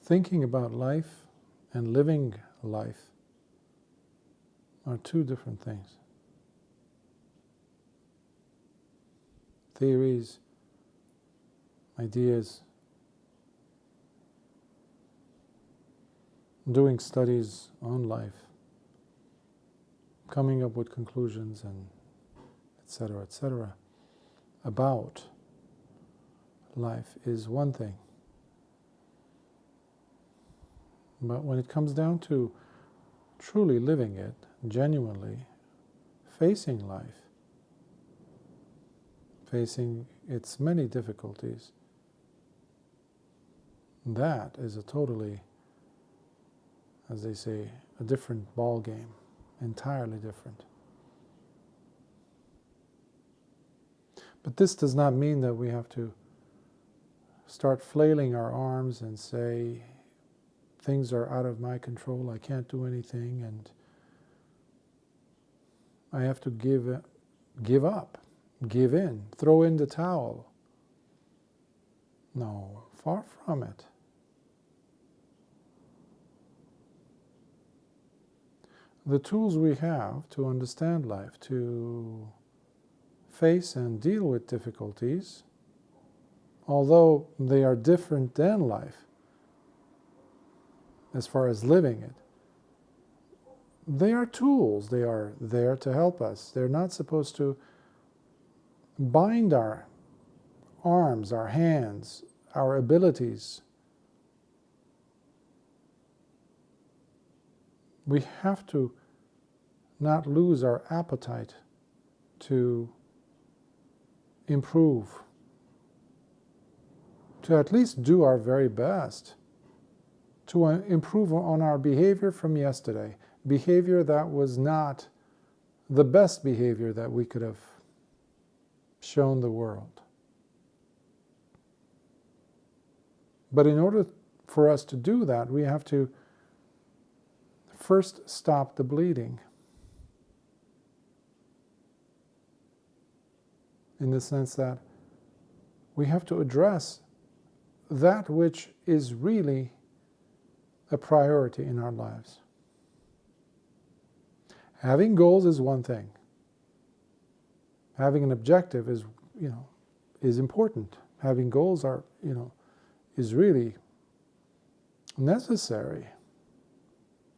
thinking about life and living life are two different things. Theories, ideas, doing studies on life, coming up with conclusions and etc. about life is one thing. But when it comes down to truly living it, genuinely facing life, facing its many difficulties, that is a totally, as they say, a different ball game, entirely different. But this does not mean that we have to start flailing our arms and say, things are out of my control, I can't do anything, and I have to give up, give in, throw in the towel. No, far from it. The tools we have to understand life, to face and deal with difficulties, although they are different than life, as far as living it, they are tools. They are there to help us. They're not supposed to bind our arms, our hands, our abilities. We have to not lose our appetite to improve, to at least do our very best, to improve on our behavior from yesterday, behavior that was not the best behavior that we could have shown the world. But in order for us to do that, we have to first stop the bleeding. In the sense that we have to address that which is really a priority in our lives. Having goals is one thing. Having an objective is important. Having goals is really necessary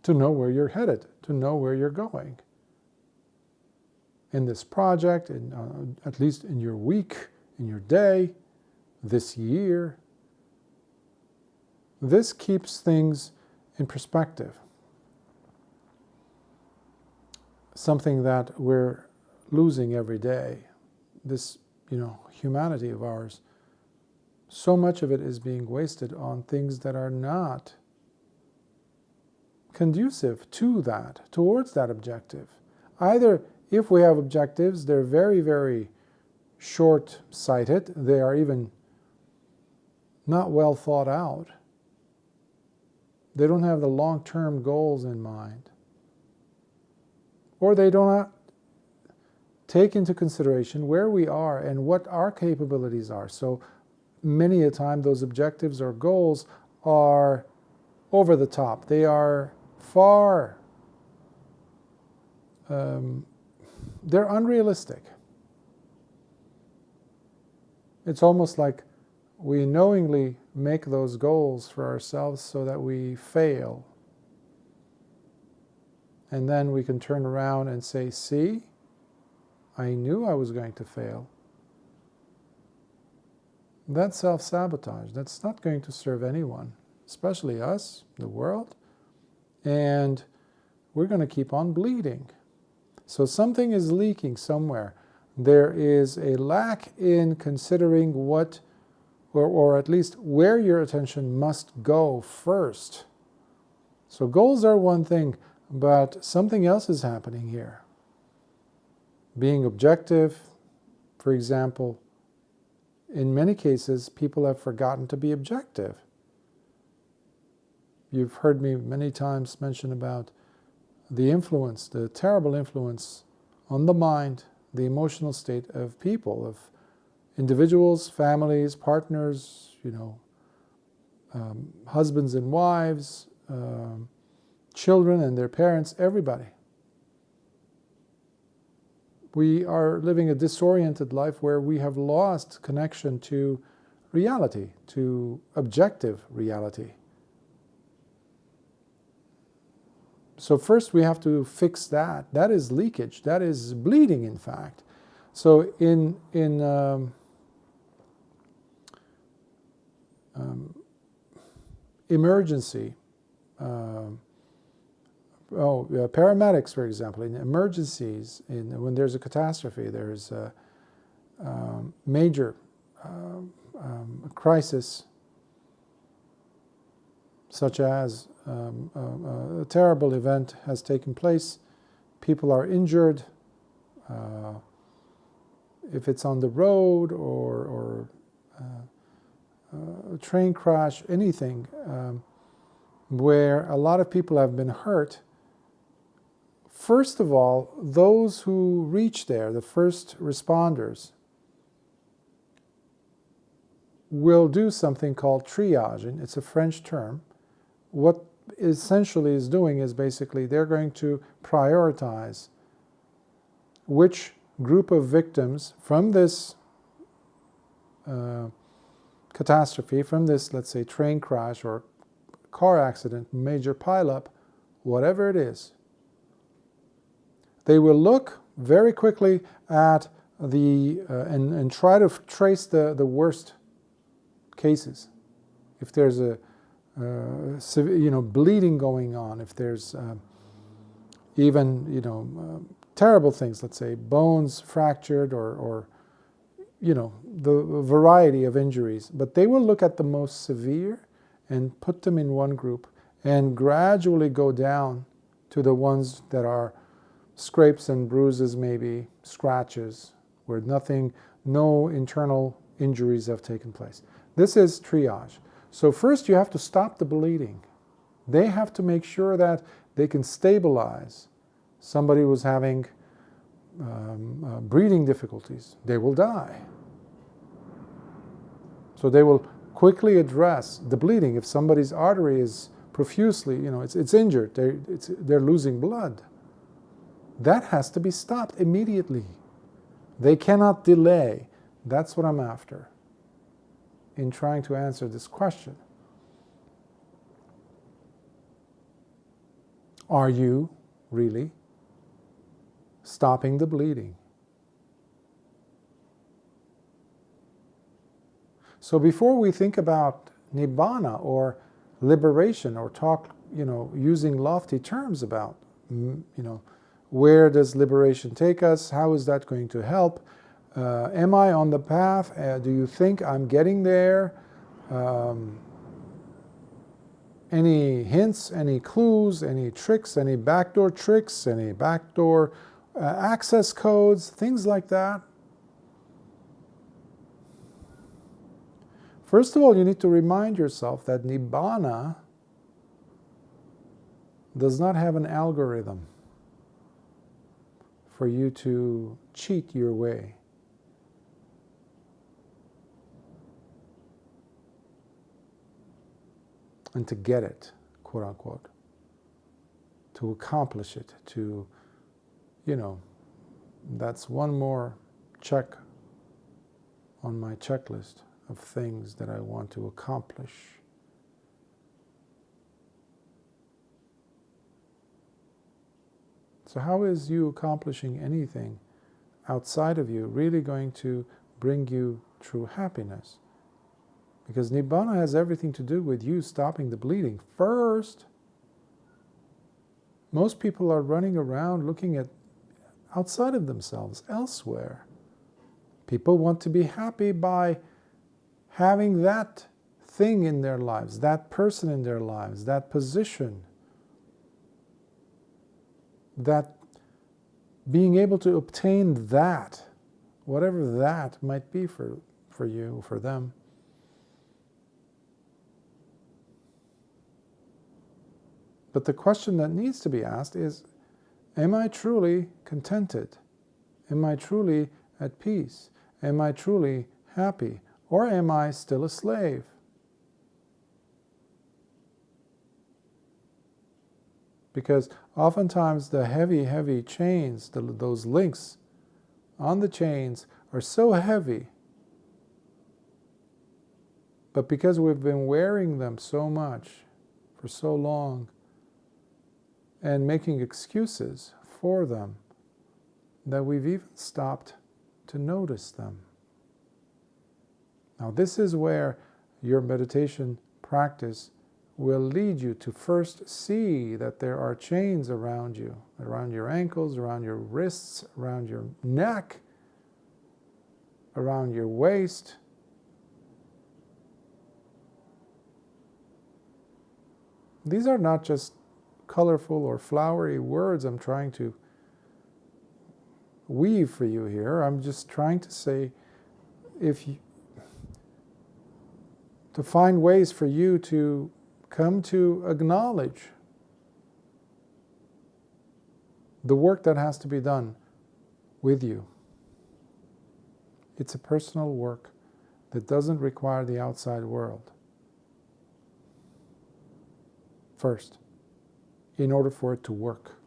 to know where you're headed, to know where you're going. In this project, at least in your week, in your day, this year, this keeps things in perspective. Something that we're losing every day, this humanity of ours, so much of it is being wasted on things that are not conducive to that, towards that objective. Either, if we have objectives, they're very, very short-sighted, they are even not well thought out. They don't have the long-term goals in mind. Or they do not take into consideration where we are and what our capabilities are. So many a time those objectives or goals are over the top. They are far, they're unrealistic. It's almost like we knowingly make those goals for ourselves so that we fail. And then we can turn around and say, see, I knew I was going to fail. That's self-sabotage. That's not going to serve anyone, especially us, the world. And we're going to keep on bleeding. So something is leaking somewhere. There is a lack in considering what, or at least where your attention must go first. So goals are one thing, but something else is happening here. Being objective, for example, in many cases, people have forgotten to be objective. You've heard me many times mention about the influence, the terrible influence on the mind, the emotional state of people, of individuals, families, partners, husbands and wives, children and their parents, everybody. We are living a disoriented life where we have lost connection to reality, to objective reality. So first we have to fix that. That is leakage. That is bleeding, in fact. So in emergency, paramedics, for example, in emergencies, when there's a catastrophe, there's a major crisis, such as a terrible event has taken place, people are injured, if it's on the road or a train crash, anything, where a lot of people have been hurt. First of all, those who reach there, the first responders, will do something called triaging. It's a French term. What essentially is doing is basically they're going to prioritize which group of victims from this catastrophe, from this, let's say, train crash or car accident, major pileup, whatever it is. They will look very quickly at the and try to trace the worst cases. If there's a bleeding going on, if there's even terrible things, let's say bones fractured or the variety of injuries, but they will look at the most severe and put them in one group and gradually go down to the ones that are scrapes and bruises, maybe scratches, where no internal injuries have taken place. This is triage. So first you have to stop the bleeding. They have to make sure that they can stabilize somebody who's having breathing difficulties. They will die. So they will quickly address the bleeding. If somebody's artery is profusely, it's injured, they're losing blood, that has to be stopped immediately. They cannot delay. That's what I'm after in trying to answer this question. Are you really stopping the bleeding? So before we think about nibbana or liberation or talk, using lofty terms about, where does liberation take us? How is that going to help? Am I on the path? Do you think I'm getting there? Any hints, any clues, any tricks, any backdoor tricks, any backdoor access codes, things like that? First of all, you need to remind yourself that nibbana does not have an algorithm for you to cheat your way. And to get it, quote unquote, to accomplish it, that's one more check on my checklist of things that I want to accomplish. So how is you accomplishing anything outside of you really going to bring you true happiness? Because nibbana has everything to do with you stopping the bleeding first. Most people are running around looking at outside of themselves, elsewhere. People want to be happy by having that thing in their lives, that person in their lives, that position, that being able to obtain that, whatever that might be for you, for them. But the question that needs to be asked is, am I truly contented? Am I truly at peace? Am I truly happy? Or am I still a slave? Because oftentimes the heavy chains, those links on the chains are so heavy, but because we've been wearing them so much for so long and making excuses for them, that we've even stopped to notice them. Now, this is where your meditation practice will lead you to first see that there are chains around you, around your ankles, around your wrists, around your neck, around your waist. These are not just colorful or flowery words I'm trying to weave for you here. I'm just trying to say, to find ways for you to come to acknowledge the work that has to be done with you. It's a personal work that doesn't require the outside world. First, in order for it to work.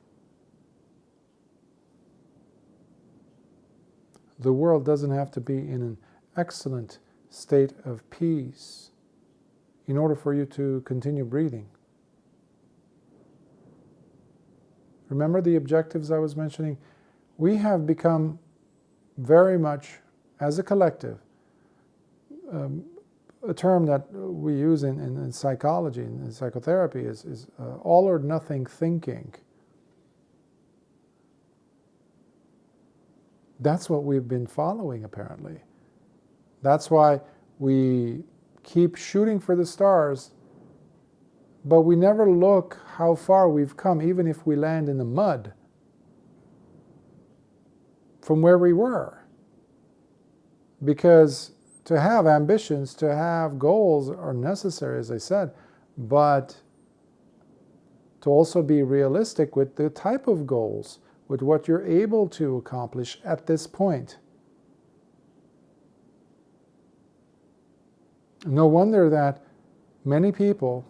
The world doesn't have to be in an excellent state of peace in order for you to continue breathing. Remember the objectives I was mentioning? We have become very much, as a collective, a term that we use in psychology and in psychotherapy is all or nothing thinking. That's what we've been following, apparently. That's why we keep shooting for the stars, but we never look how far we've come, even if we land in the mud from where we were. Because to have ambitions, to have goals are necessary, as I said, but to also be realistic with the type of goals, with what you're able to accomplish at this point. No wonder that many people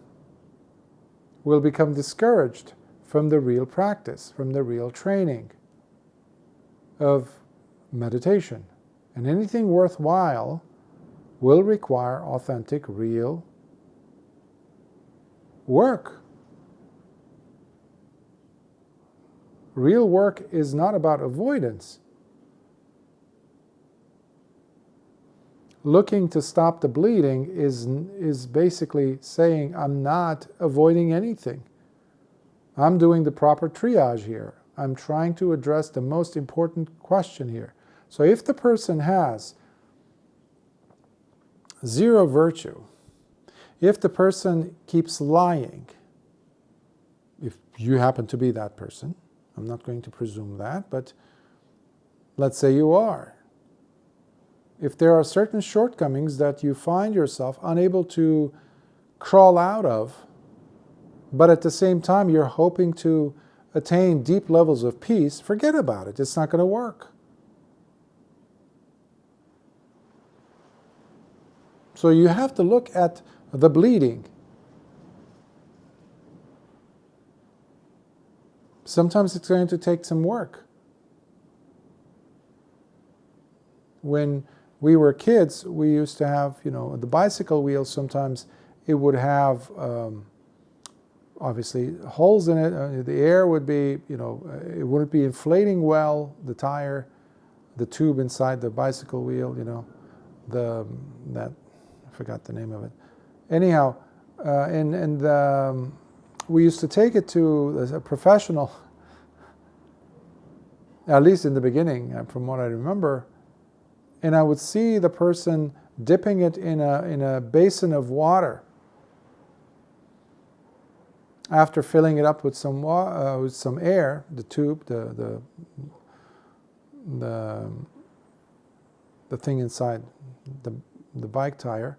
will become discouraged from the real practice, from the real training of meditation. And anything worthwhile will require authentic, real work. Real work is not about avoidance. Looking to stop the bleeding is basically saying, I'm not avoiding anything. I'm doing the proper triage here. I'm trying to address the most important question here. So if the person has zero virtue, if the person keeps lying, if you happen to be that person, I'm not going to presume that, but let's say you are. If there are certain shortcomings that you find yourself unable to crawl out of, but at the same time you're hoping to attain deep levels of peace, forget about it. It's not going to work. So you have to look at the bleeding. Sometimes it's going to take some work. When we were kids, we used to have, the bicycle wheels, sometimes it would have, obviously, holes in it. The air would be, it wouldn't be inflating well, the tire, the tube inside the bicycle wheel, I forgot the name of it. Anyhow, we used to take it to a professional, at least in the beginning, from what I remember, and I would see the person dipping it in a basin of water after filling it up with some air, the tube, the thing inside the bike tire,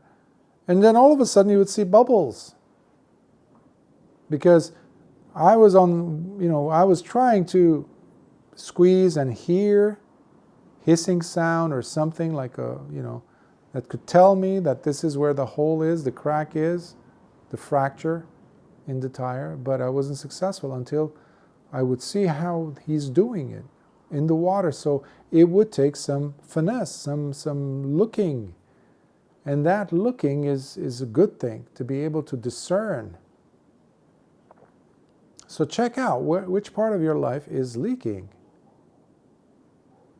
and then all of a sudden you would see bubbles, because I was trying to squeeze and hear hissing sound or something like that could tell me that this is where the hole is, the crack is, the fracture. in the tire, but I wasn't successful until I would see how he's doing it in the water. So it would take some finesse, some looking. And that looking is a good thing, to be able to discern. So check out which part of your life is leaking.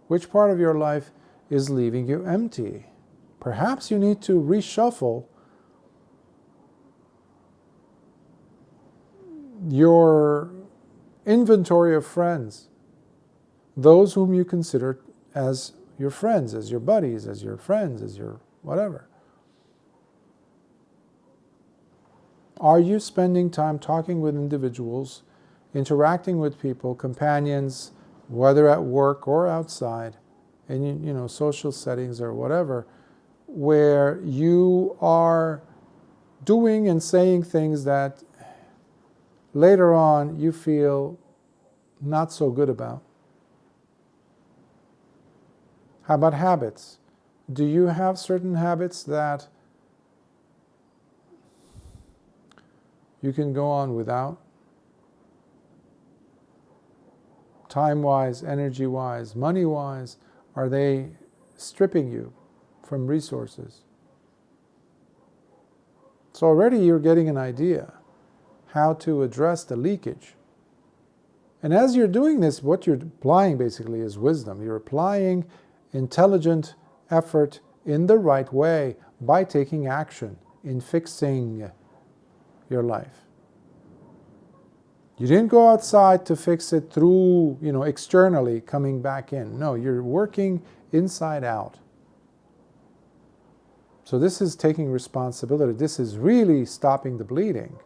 Which part of your life is leaving you empty? Perhaps you need to reshuffle your inventory of friends, those whom you consider as your friends, as your buddies, as your friends, as your whatever. Are you spending time talking with individuals, interacting with people, companions, whether at work or outside, in social settings or whatever, where you are doing and saying things that later on you feel not so good about? How about habits? Do you have certain habits that you can go on without? Time-wise, energy-wise, money-wise, are they stripping you from resources? So already you're getting an idea how to address the leakage. And as you're doing this, what you're applying basically is wisdom. You're applying intelligent effort in the right way by taking action in fixing your life. You didn't go outside to fix it through, externally coming back in. No, you're working inside out. So this is taking responsibility. This is really stopping the bleeding.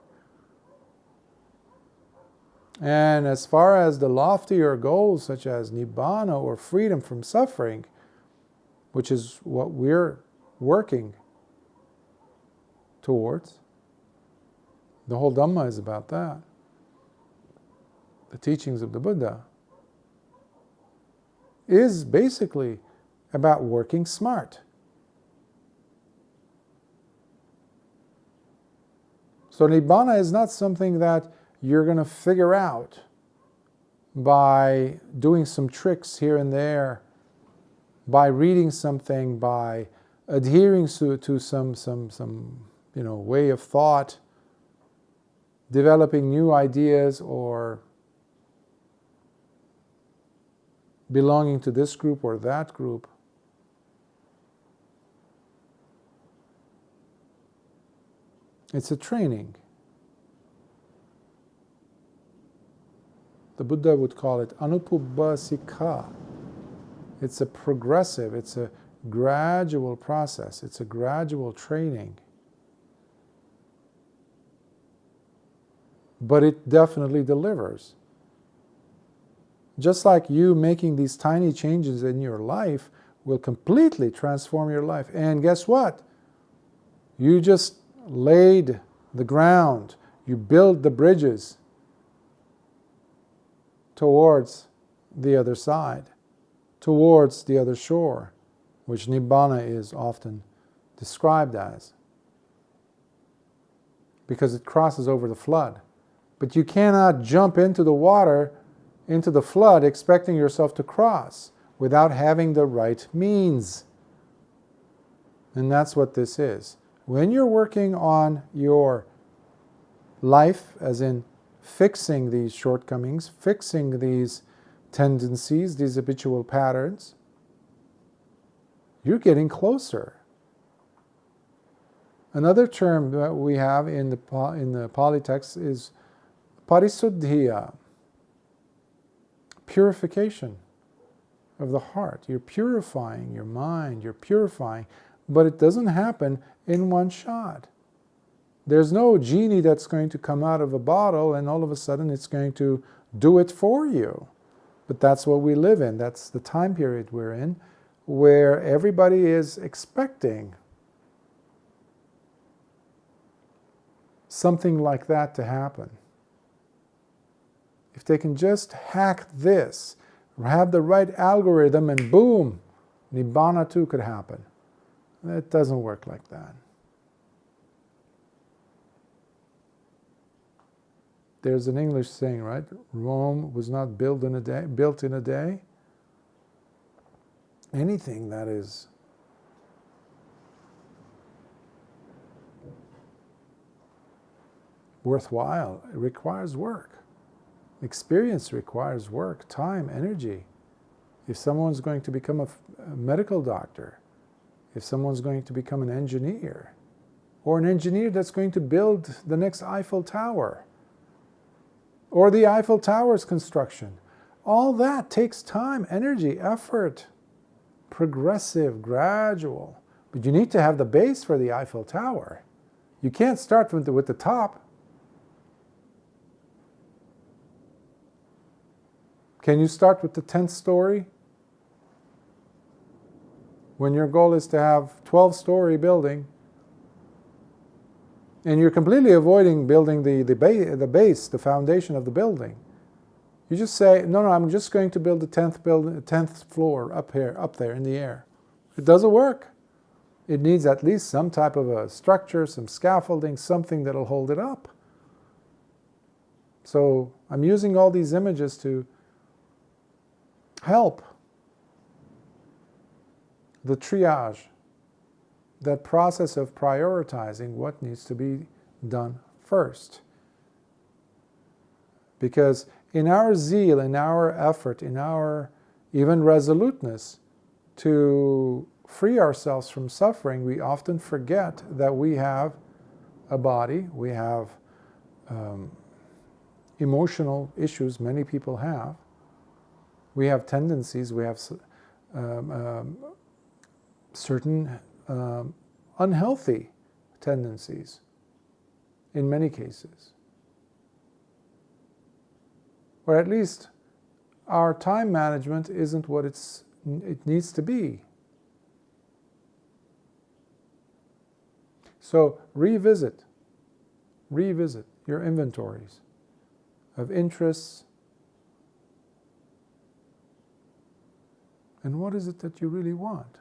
And as far as the loftier goals, such as Nibbana or freedom from suffering, which is what we're working towards, the whole Dhamma is about that. The teachings of the Buddha is basically about working smart. So Nibbana is not something that you're going to figure out by doing some tricks here and there, by reading something, by adhering to some way of thought, developing new ideas, or belonging to this group or that group. It's a training. The Buddha would call it anupubbasika. It's a progressive, it's a gradual process, it's a gradual training. But it definitely delivers. Just like you making these tiny changes in your life will completely transform your life. And guess what? You just laid the ground. You build the bridges towards the other side, towards the other shore, which Nibbana is often described as, because it crosses over the flood. But you cannot jump into the water, into the flood, expecting yourself to cross without having the right means. And that's what this is. When you're working on your life, as in fixing these shortcomings, fixing these tendencies, these habitual patterns, you're getting closer. Another term that we have in the Pali text is parisuddhiya, purification of the heart. You're purifying your mind, you're purifying, but it doesn't happen in one shot. There's no genie that's going to come out of a bottle and all of a sudden it's going to do it for you. But that's what we live in. That's the time period we're in, where everybody is expecting something like that to happen. If they can just hack this, have the right algorithm, and boom, Nibbana too could happen. It doesn't work like that. there's an English saying, right? Rome was not built in a day. Anything that is worthwhile, it requires work. Experience requires work, time, energy. If someone's going to become a medical doctor, if someone's going to become an engineer, or an engineer that's going to build the next Eiffel Tower, or the Eiffel Tower's construction, all that takes time, energy, effort, progressive, gradual. But you need to have the base for the Eiffel Tower. You can't start with the top. Can you start with the 10th story? When your goal is to have 12-story building, and you're completely avoiding building the base, the foundation of the building. You just say, no, I'm just going to build the 10th floor up there in the air. It doesn't work. It needs at least some type of a structure, some scaffolding, something that'll hold it up. So I'm using all these images to help the triage, that process of prioritizing what needs to be done first. Because in our zeal, in our effort, in our even resoluteness to free ourselves from suffering, we often forget that we have a body, we have emotional issues many people have, we have tendencies, we have certain unhealthy tendencies in many cases. Or at least our time management isn't what it needs to be. So revisit your inventories of interests. And what is it that you really want?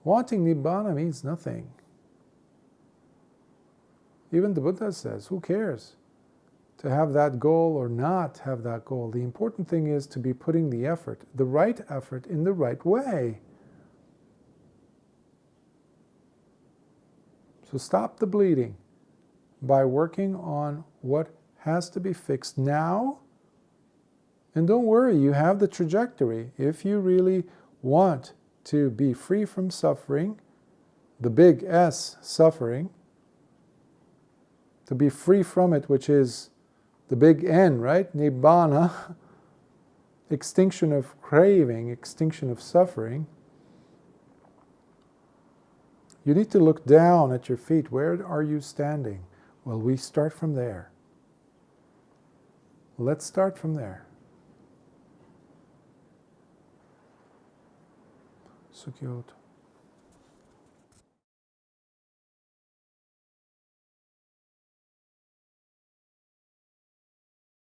Wanting Nibbana means nothing. Even the Buddha says, who cares to have that goal or not have that goal? The important thing is to be putting the effort, the right effort, in the right way. So stop the bleeding by working on what has to be fixed now. And don't worry, you have the trajectory. If you really want to be free from suffering, the big S, suffering, to be free from it, which is the big N, right? Nibbana, extinction of craving, extinction of suffering. You need to look down at your feet. Where are you standing? Well, we start from there. Let's start from there. Sukhyot.